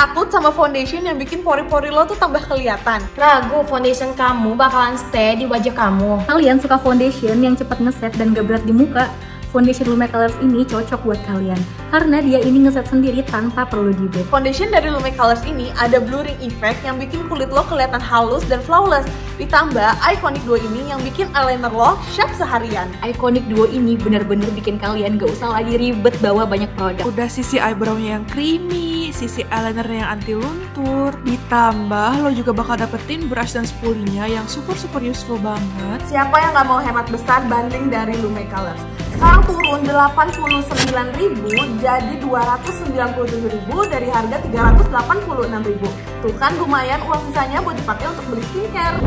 Takut sama foundation yang bikin pori-pori lo tuh tambah kelihatan? Ragu foundation kamu bakalan stay di wajah kamu? Kalian suka foundation yang cepat ngeset dan gak berat di muka? Foundation Lumecolors ini cocok buat kalian karena dia ini ngeset sendiri tanpa perlu di blend. Foundation dari Lumecolors ini ada blurring effect yang bikin kulit lo kelihatan halus dan flawless. Ditambah Eyeconic Duo ini yang bikin eyeliner lo sharp seharian. Eyeconic Duo ini bener-bener bikin kalian gak usah lagi ribet bawa banyak produk. Udah sisi eyebrow-nya yang creamy, sisi eyeliner yang anti luntur, ditambah lo juga bakal dapetin brush dan spoolie-nya yang super useful banget. Siapa yang nggak mau hemat besar banding dari Lumecolors? Sekarang turun 89.000 jadi 297.000 dari harga 386.000. Tuh kan lumayan uang sisanya buat dipakai untuk beli skincare.